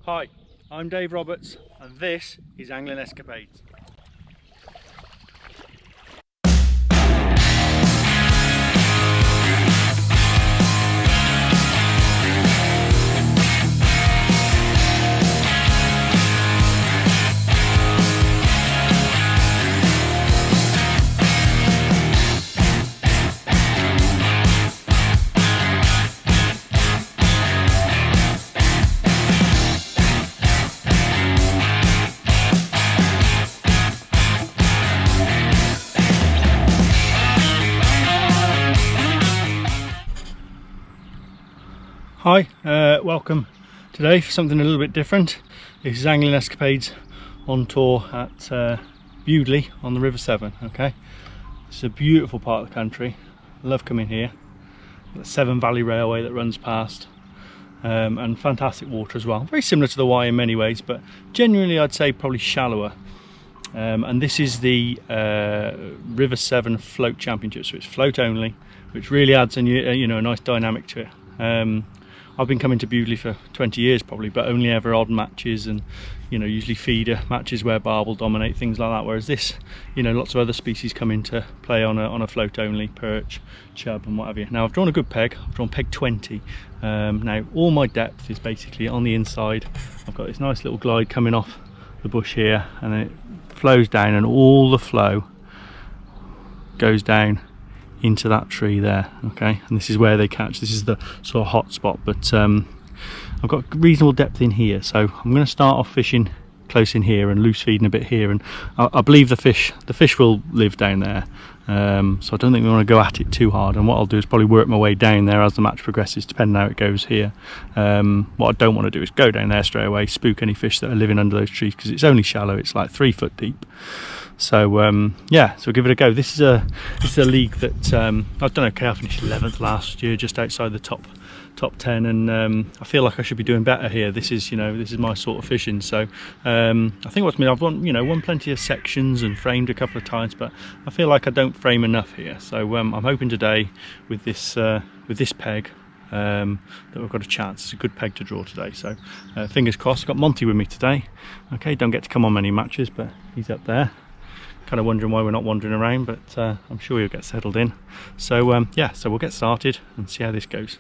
Hi, I'm Dave Roberts and this is Angling Escapades. Hi, welcome today for something a little bit different. This is Angling Escapades on tour at Bewdley on the River Severn. Okay, it's a beautiful part of the country. I love coming here. The Severn Valley Railway that runs past, and fantastic water as well. Very similar to the Wye in many ways, but genuinely I'd say probably shallower. And this is the River Severn Float Championship, so it's float only, which really adds a nice dynamic to it. I've been coming to Bewdley for 20 years probably, but only ever odd matches and usually feeder matches where barb will dominate, things like that, whereas this, lots of other species come into play on a float only, perch, chub and what have you. Now I've drawn a good peg, I've drawn peg 20. Now all my depth is basically on the inside. I've got this nice little glide coming off the bush here, and then it flows down and all the flow goes down into that tree there. Okay, and this is where they catch. This is the sort of hot spot, but I've got reasonable depth in here, so I'm going to start off fishing close in here and loose feeding a bit here, and I believe the fish will live down there, so I don't think we want to go at it too hard, and what I'll do is probably work my way down there as the match progresses, depending how it goes here. What I don't want to do is go down there straight away, spook any fish that are living under those trees, because it's only shallow, it's like 3 foot deep. So yeah, so give it a go. This is a league that I've done okay. I finished 11th last year, just outside the top 10, and I feel like I should be doing better here. This is my sort of fishing. So I think I've won plenty of sections and framed a couple of times, but I feel like I don't frame enough here. So I'm hoping today with this peg that we've got a chance. It's a good peg to draw today, so fingers crossed. I've got Monty with me today. Okay, don't get to come on many matches, but he's up there. Kind of wondering why we're not wandering around, but I'm sure he'll get settled in. So yeah, so we'll get started and see how this goes.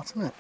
start, isn't it?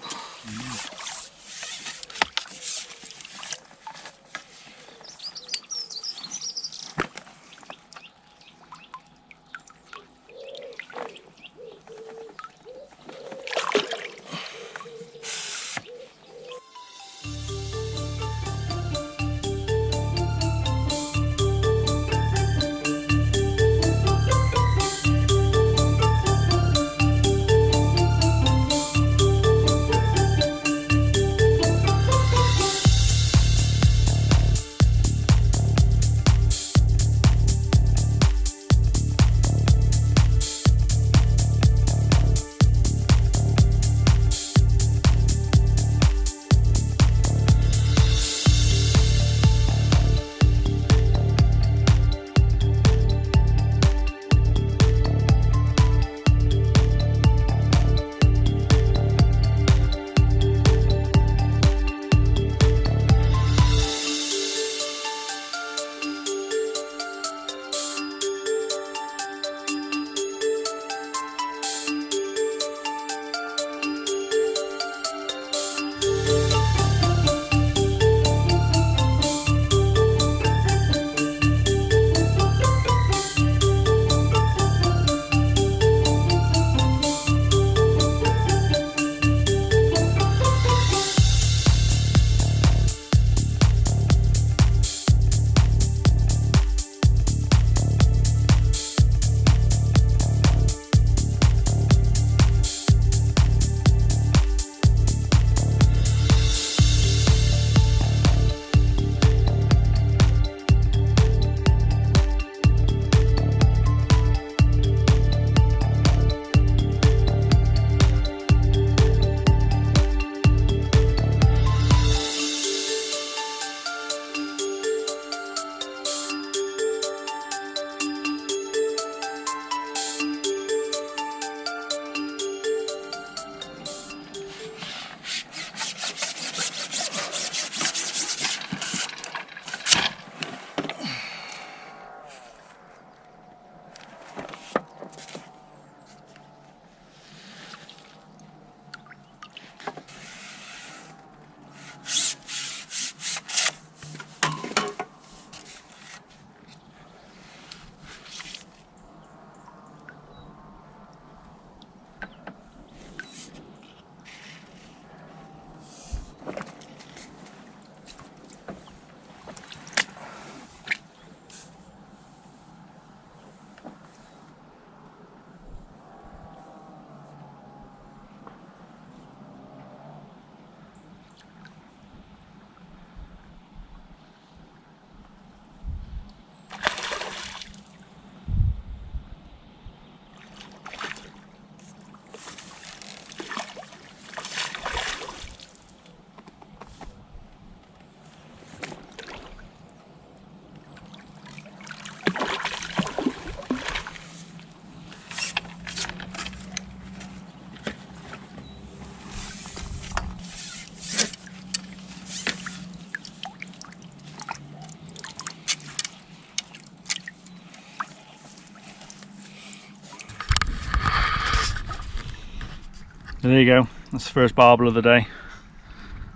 There you go, that's the first barbel of the day.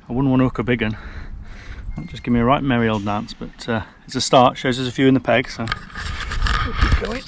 I wouldn't want to hook a big one. That'll just give me a right merry old dance, but it's a start, shows there's a few in the peg, so we'll keep going.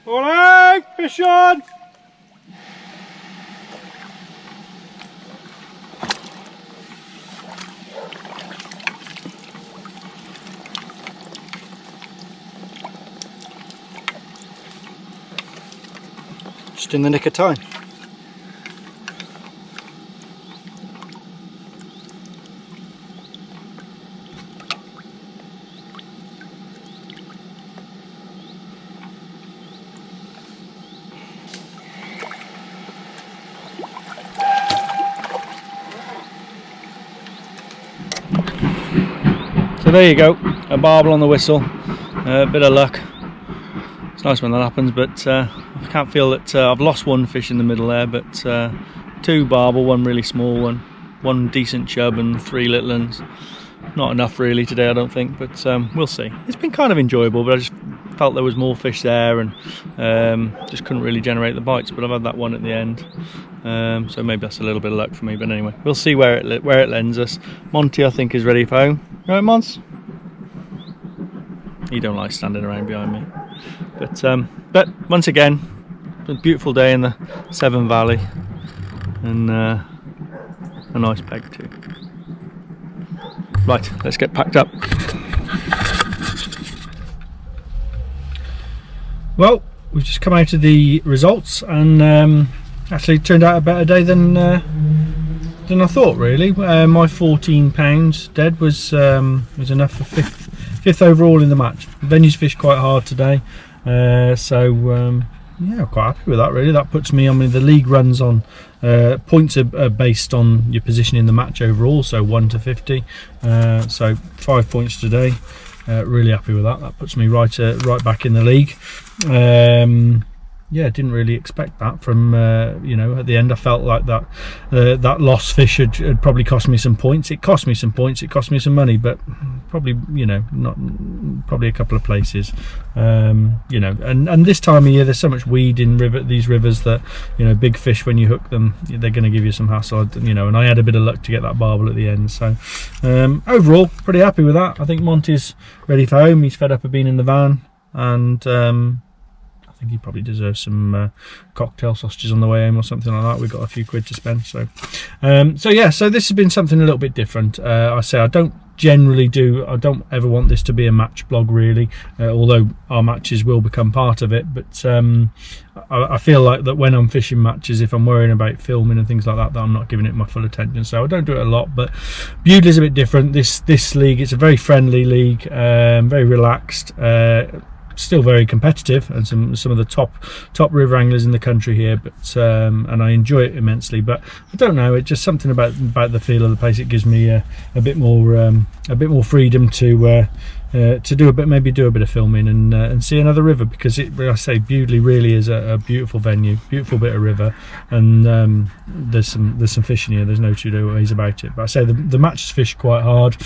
Alright, fish on! Just in the nick of time. So there you go, a barbel on the whistle, a bit of luck. It's nice when that happens, but I can't feel that I've lost one fish in the middle there, but two barbel, one really small one, one decent chub and three little ones. Not enough really today, I don't think, but we'll see. It's been kind of enjoyable, but I just felt there was more fish there and just couldn't really generate the bites, but I've had that one at the end. So maybe that's a little bit of luck for me, but anyway, we'll see where it lends us. Monty, I think, is ready for home. Right, Mons? He don't like standing around behind me. But once again, a beautiful day in the Severn Valley, and a nice peg too. Right, let's get packed up. Well, we've just come out of the results, and actually turned out a better day than I thought. Really, my £14 dead was enough for fifth overall in the match. The venue's fished quite hard today, so yeah, I'm quite happy with that. Really, that puts me. I mean, the league runs on points are based on your position in the match overall, so 1 to 50. So 5 points today. Really happy with that. That puts me right back in the league. Yeah, didn't really expect that from you know, at the end I felt like that that lost fish had probably cost me some points. It cost me some points, it cost me some money, but probably, you know, not probably a couple of places. You know, and this time of year there's so much weed in these rivers that, you know, big fish, when you hook them, they're going to give you some hassle, you know, and I had a bit of luck to get that barbel at the end. So overall pretty happy with that. I think Monty's ready for home. He's fed up of being in the van, and I think he probably deserves some cocktail sausages on the way home or something like that. We've got a few quid to spend, so yeah, so this has been something a little bit different. I say I don't ever want this to be a match blog really, although our matches will become part of it, but I feel like that when I'm fishing matches, if I'm worrying about filming and things like that, I'm not giving it my full attention, so I don't do it a lot. But Bewdley's a bit different. This league, it's a very friendly league, very relaxed, still very competitive, and some of the top river anglers in the country here, but and I enjoy it immensely. But I don't know, it's just something about the feel of the place. It gives me a bit more freedom to do maybe do a bit of filming and see another river, because I say Bewdley really is a beautiful venue, beautiful bit of river, and there's some fishing here. There's no two ways about it. But I say the match is fished quite hard.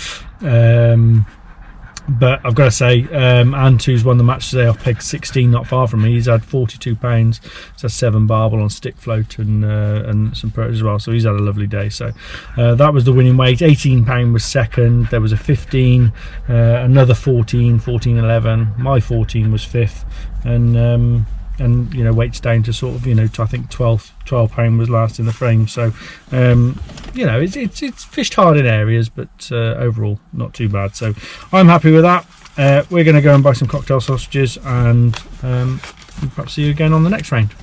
But I've got to say, Antu's won the match today off peg 16, not far from me. He's had £42. He's had 7 barbel on stick float and some perch as well. So he's had a lovely day. So that was the winning weight. £18 was second. There was a 15, another 14, 14.11. My 14 was fifth, and you know, weights down to sort of, you know, to I think £12 was last in the frame. So you know, it's fished hard in areas, but overall not too bad. So I'm happy with that. We're going to go and buy some cocktail sausages, and perhaps see you again on the next round.